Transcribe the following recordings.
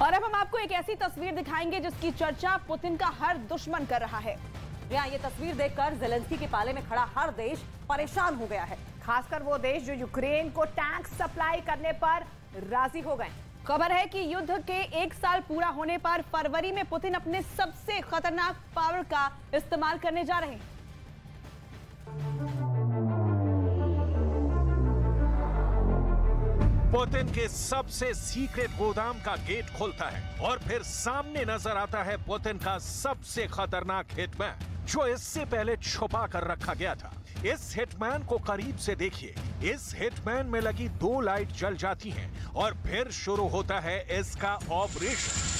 और अब हम आपको एक ऐसी तस्वीर दिखाएंगे जिसकी चर्चा पुतिन का हर दुश्मन कर रहा है। यहाँ ये तस्वीर देखकर ज़ेलेंस्की के पाले में खड़ा हर देश परेशान हो गया है, खासकर वो देश जो यूक्रेन को टैंक सप्लाई करने पर राजी हो गए। खबर है कि युद्ध के 1 साल पूरा होने पर फरवरी में पुतिन अपने सबसे खतरनाक पावर का इस्तेमाल करने जा रहे हैं। पुतिन के सबसे सीक्रेट गोदाम का गेट खुलता है और फिर सामने नजर आता है पुतिन का सबसे खतरनाक हिटमैन, जो इससे पहले छुपा कर रखा गया था। इस हिटमैन को करीब से देखिए। इस हिटमैन में लगी 2 लाइट जल जाती हैं और फिर शुरू होता है इसका ऑपरेशन।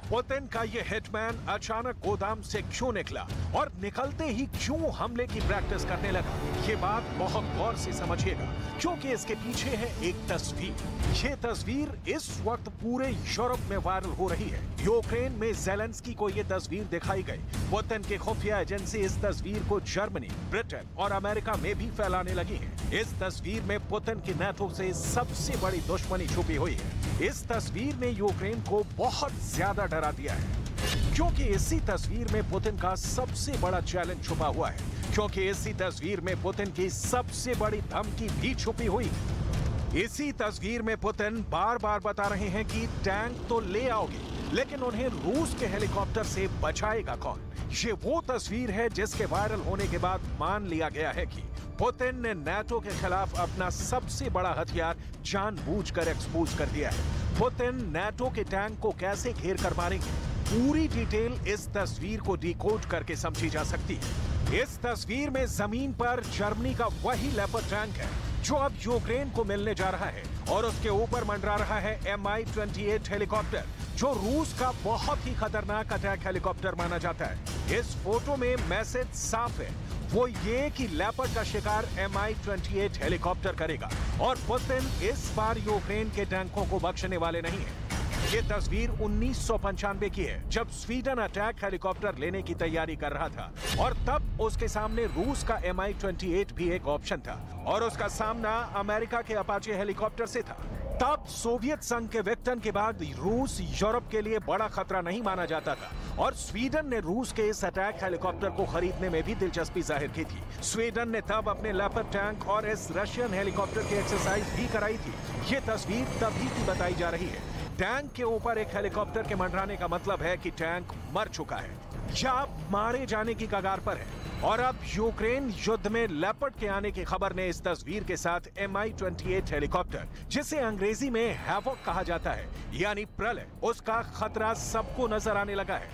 पुतिन का ये हिटमैन अचानक गोदाम से क्यों निकला और निकलते ही क्यों हमले की प्रैक्टिस करने लगा, ये बात बहुत गौर से समझिएगा, क्योंकि इसके पीछे है एक तस्वीर। ये तस्वीर इस वक्त पूरे यूरोप में वायरल हो रही है। यूक्रेन में ज़ेलेंस्की को ये तस्वीर दिखाई गई। पुतिन के खुफिया एजेंसी इस तस्वीर को जर्मनी, ब्रिटेन और अमेरिका में भी फैलाने लगी है। इस तस्वीर में पुतिन की नाटो से सबसे बड़ी दुश्मनी छुपी हुई है। इस तस्वीर ने यूक्रेन को बहुत ज्यादा डरा दिया है, क्योंकि इसी तस्वीर में पुतिन का सबसे बड़ा चैलेंज छुपा हुआ है, क्योंकि इसी तस्वीर में पुतिन की सबसे बड़ी धमकी भी छुपी हुई है। इसी तस्वीर में पुतिन बार बार बता रहे हैं कि टैंक तो ले आओगे, लेकिन उन्हें रूस के हेलीकॉप्टर से बचाएगा कौन। ये वो तस्वीर है जिसके वायरल होने के बाद मान लिया गया है कि पुतिन ने नाटो के खिलाफ अपना सबसे बड़ा हथियार जानबूझकर एक्सपोज कर दिया है। पुतिन नाटो के टैंक को कैसे घेर कर मारेंगे, पूरी डिटेल इस तस्वीर को डिकोड करके समझी जा सकती है। इस तस्वीर में जमीन पर जर्मनी का वही लेपर्ड टैंक है जो अब यूक्रेन को मिलने जा रहा है, और उसके ऊपर मंडरा रहा है Mi-28 हेलीकॉप्टर, जो रूस का बहुत ही खतरनाक अटैक हेलीकॉप्टर माना जाता है। इस फोटो में मैसेज साफ है, वो ये कि लेपर्ड का शिकार Mi-28 हेलीकॉप्टर करेगा, और पुतिन इस बार यूक्रेन के टैंकों को बख्शने वाले नहीं है। ये तस्वीर 1995 की है, जब स्वीडन अटैक हेलीकॉप्टर लेने की तैयारी कर रहा था, और तब उसके सामने रूस का Mi-28 भी एक ऑप्शन था, और उसका सामना अमेरिका के अपाचे हेलीकॉप्टर से था। तब सोवियत संघ के विघटन के बाद रूस यूरोप के लिए बड़ा खतरा नहीं माना जाता था, और स्वीडन ने रूस के इस अटैक हेलीकॉप्टर को खरीदने में भी दिलचस्पी जाहिर की थी। स्वीडन ने तब अपने लेपर्ड टैंक और इस रशियन हेलीकॉप्टर की एक्सरसाइज भी कराई थी। ये तस्वीर तभी की बताई जा रही है। टैंक के ऊपर एक हेलीकॉप्टर के मंडराने का मतलब है कि टैंक मर चुका है या मारे जाने की कगार पर है। और अब यूक्रेन युद्ध में लेपर्ड के आने की खबर ने इस तस्वीर के साथ Mi-28 हेलीकॉप्टर, जिसे अंग्रेजी में हैवॉक कहा जाता है, यानी प्रलय, उसका खतरा सबको नजर आने लगा है।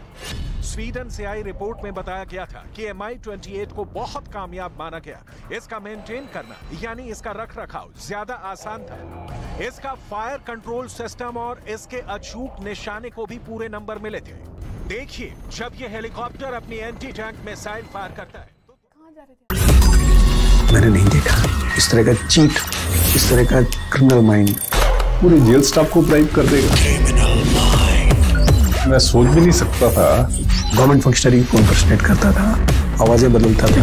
स्वीडन से आई रिपोर्ट में बताया गया था कि Mi-28 को बहुत कामयाब माना गया। इसका मेंटेन करना, यानी इसका रख रखाव, ज्यादा आसान था। इसका फायर कंट्रोल सिस्टम और इसके अचूक निशाने को भी पूरे नंबर मिले थे। देखिए, जब ये हेलीकॉप्टर अपनी एंटी टैंक मिसाइल फायर करता है तो कहां जा रहे थे? मैंने नहीं देखा इस तरह का चीट, इस तरह का क्रिमिनल माइंड पूरे जेल स्टाफ को ब्राइब कर देगा। मैं सोच भी नहीं सकता था। गवर्नमेंट फंक्शनरी को इम्पर्सनेट करता था, आवाजें बदलता था।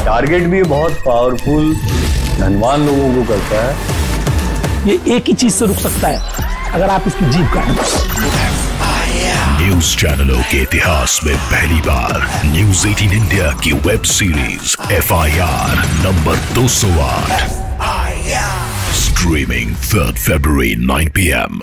टारगेट भी बहुत पावरफुल, धनवान लोगों को करता है। ये एक ही चीज से रुक सकता है, अगर आप इसकी जीभ काटें। न्यूज चैनलों के इतिहास में पहली बार न्यूज 18 इंडिया की web series FIR number 208 streaming 3 February 9 PM